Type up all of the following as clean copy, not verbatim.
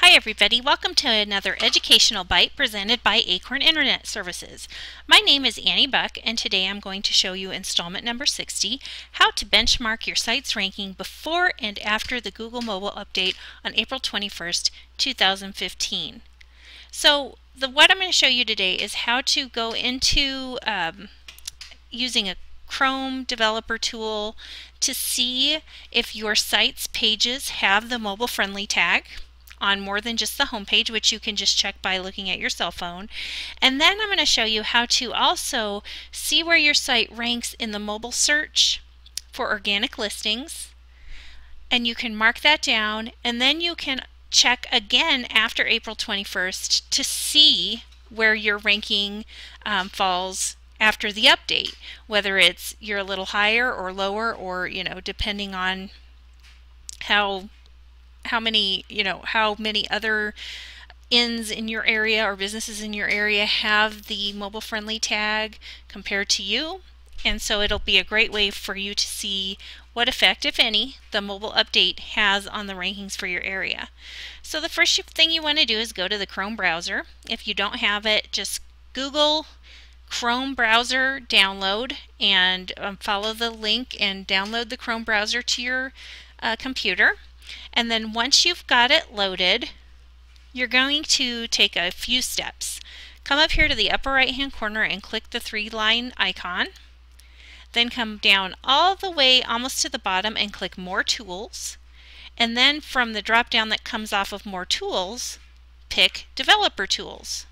Hi everybody, welcome to another educational bite presented by Acorn Internet Services. My name is Annie Buck and today I'm going to show you installment number 60, how to benchmark your site's ranking before and after the Google mobile update on April 21st, 2015. So what I'm going to show you today is how to go into using a Chrome developer tool to see if your site's pages have the mobile friendly tag on more than just the home page, which you can just check by looking at your cell phone. And then I'm going to show you how to also see where your site ranks in the mobile search for organic listings. And you can mark that down, and then you can check again after April 21st to see where your ranking falls after the update, whether it's you're a little higher or lower, or depending on how many other inns in your area or businesses in your area have the mobile friendly tag compared to you. And so it'll be a great way for you to see what effect, if any, the mobile update has on the rankings for your area. So the first thing you want to do is go to the Chrome browser. If you don't have it, just Google Chrome browser download and follow the link and download the Chrome browser to your computer. And then once you've got it loaded, you're going to take a few steps. Come up here to the upper right hand corner and click the three-line icon. Then come down all the way almost to the bottom and click More Tools. And then from the drop down that comes off of More Tools, pick Developer Tools.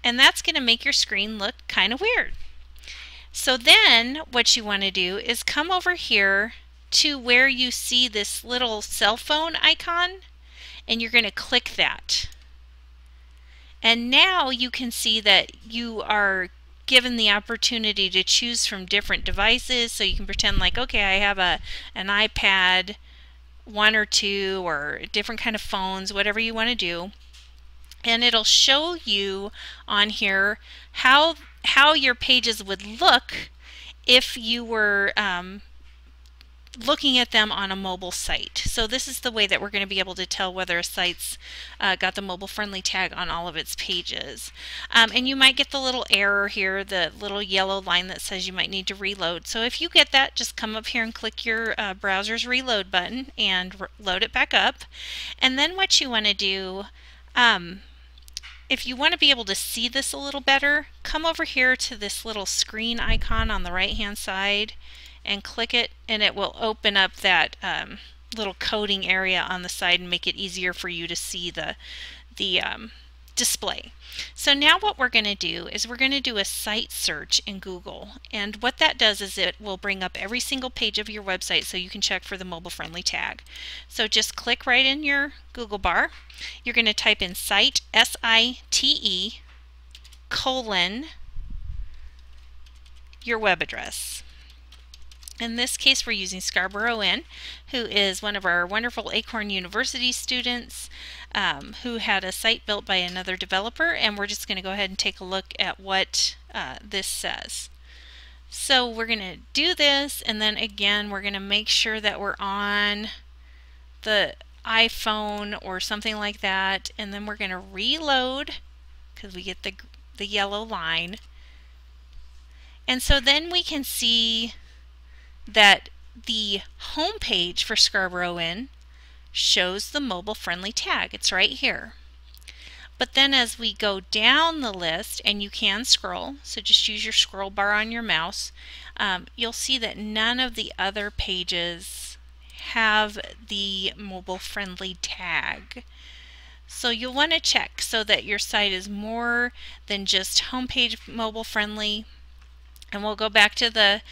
And that's going to make your screen look kind of weird. So then what you want to do is come over here to where you see this little cell phone icon, and you're going to click that. And now you can see that you are given the opportunity to choose from different devices, so you can pretend like, okay, I have an iPad 1 or 2 or different kind of phones, whatever you want to do. And it'll show you on here how your pages would look if you were looking at them on a mobile site. So this is the way that we're going to be able to tell whether a site's got the mobile friendly tag on all of its pages. And you might get the little error here, the little yellow line that says you might need to reload. So if you get that, just come up here and click your browser's reload button and load it back up. And then what you want to do, if you want to be able to see this a little better, come over here to this little screen icon on the right hand side and click it, and it will open up that little coding area on the side and make it easier for you to see the display. So now what we're going to do is we're going to do a site search in Google, and what that does is it will bring up every single page of your website so you can check for the mobile friendly tag. So just click right in your Google bar. You're going to type in site, S-I-T-E, colon, your web address. In this case, we're using Scarborough Inn, who is one of our wonderful Acorn University students who had a site built by another developer, and we're just going to go ahead and take a look at what this says. So we're going to do this, and then again we're going to make sure that we're on the iPhone or something like that, and then we're going to reload because we get the yellow line. And so then we can see that the home page for Scarborough Inn shows the mobile friendly tag. It's right here. But then as we go down the list, and you can scroll, so just use your scroll bar on your mouse, you'll see that none of the other pages have the mobile friendly tag. So you'll want to check so that your site is more than just homepage mobile friendly. And we'll go back to the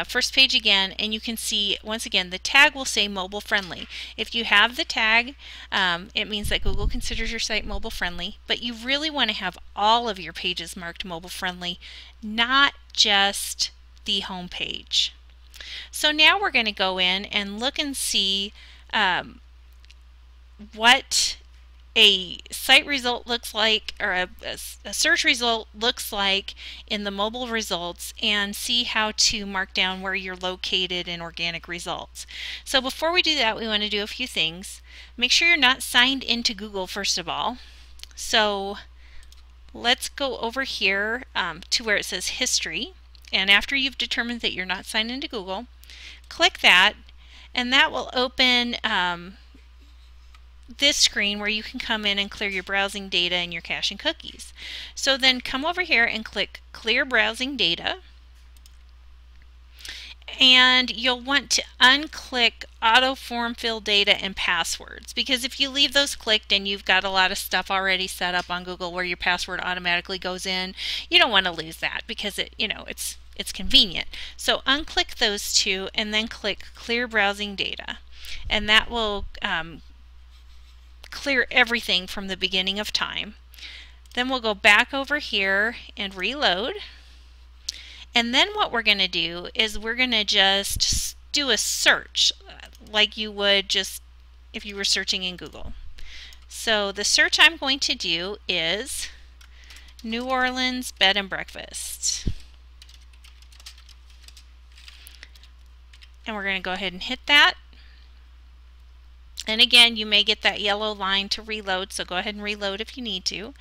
first page again, and you can see once again the tag will say mobile friendly. If you have the tag, it means that Google considers your site mobile friendly, but you really want to have all of your pages marked mobile friendly, not just the home page. So now we're going to go in and look and see what a site result looks like, or a search result looks like in the mobile results, and see how to mark down where you're located in organic results. So before we do that, we want to do a few things. Make sure you're not signed into Google first of all. So let's go over here to where it says history, and after you've determined that you're not signed into Google, click that, and that will open this screen where you can come in and clear your browsing data and your cache and cookies. So then come over here and click Clear Browsing Data, and you'll want to unclick Auto Form Fill Data and Passwords, because if you leave those clicked and you've got a lot of stuff already set up on Google where your password automatically goes in, you don't want to lose that because it's convenient. So unclick those two and then click Clear Browsing Data, and that will clear everything from the beginning of time. Then we'll go back over here and reload. And then what we're going to do is we're going to just do a search like you would just if you were searching in Google. So the search I'm going to do is New Orleans bed and breakfast. And we're going to go ahead and hit that. And again, you may get that yellow line to reload, so go ahead and reload if you need to.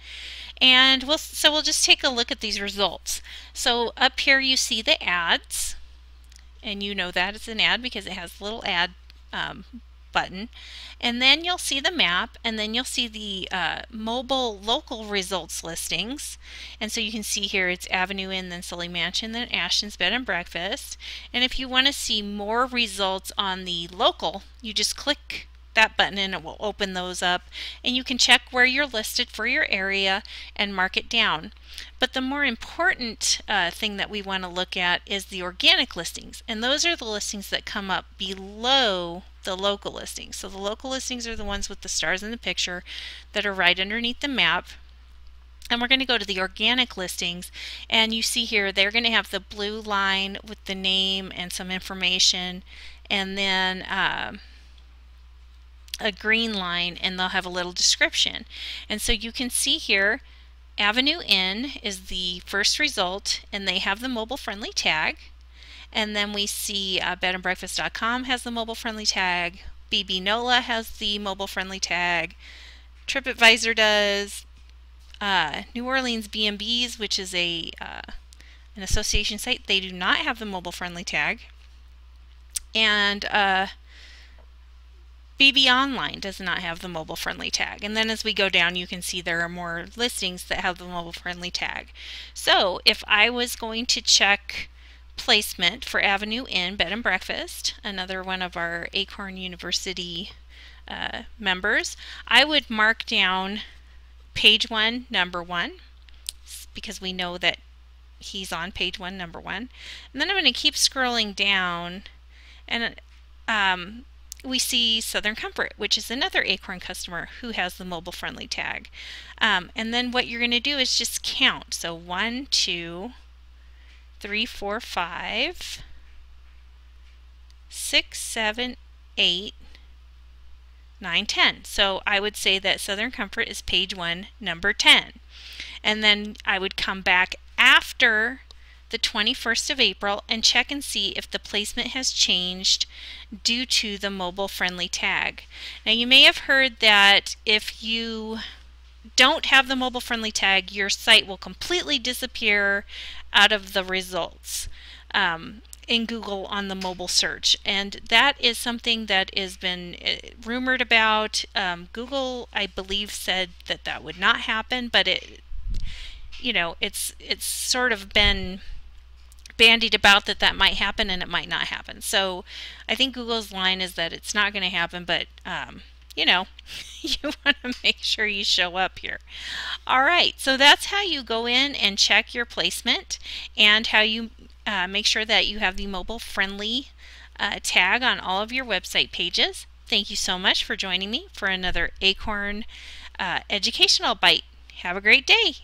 And we'll just take a look at these results. So up here you see the ads, and you know that it's an ad because it has a little ad button. And then you'll see the map, and then you'll see the mobile local results listings. And so you can see here it's Avenue Inn, then Sully Mansion, then Ashton's Bed and Breakfast. And if you want to see more results on the local, you just click that button and it will open those up, and you can check where you're listed for your area and mark it down. But the more important thing that we want to look at is the organic listings, and those are the listings that come up below the local listings. So the local listings are the ones with the stars in the picture that are right underneath the map. And we're going to go to the organic listings, and you see here they're going to have the blue line with the name and some information, and then a green line, and they'll have a little description. And so you can see here Avenue Inn is the first result, and they have the mobile friendly tag. And then we see bedandbreakfast.com has the mobile friendly tag, BB NOLA has the mobile friendly tag, TripAdvisor does, New Orleans B&Bs, which is an association site, they do not have the mobile friendly tag, and BB Online does not have the mobile friendly tag. And then as we go down, you can see there are more listings that have the mobile friendly tag. So if I was going to check placement for Avenue Inn Bed and Breakfast, another one of our Acorn University members, I would mark down page 1, number 1, because we know that he's on page 1, number 1. And then I'm going to keep scrolling down, and we see Southern Comfort, which is another Acorn customer who has the mobile friendly tag. And then what you're going to do is just count. So 1, 2, 3, 4, 5, 6, 7, 8, 9, 10. So I would say that Southern Comfort is page 1, number 10. And then I would come back after the 21st of April and check and see if the placement has changed due to the mobile friendly tag. Now you may have heard that if you don't have the mobile friendly tag, your site will completely disappear out of the results in Google on the mobile search, and that is something that has been rumored about. Google, I believe, said that that would not happen, but it's sort of been bandied about that might happen and it might not happen. So I think Google's line is that it's not going to happen, but you want to make sure you show up here. All right, so that's how you go in and check your placement, and how you make sure that you have the mobile friendly tag on all of your website pages. Thank you so much for joining me for another Acorn Educational Bite. Have a great day.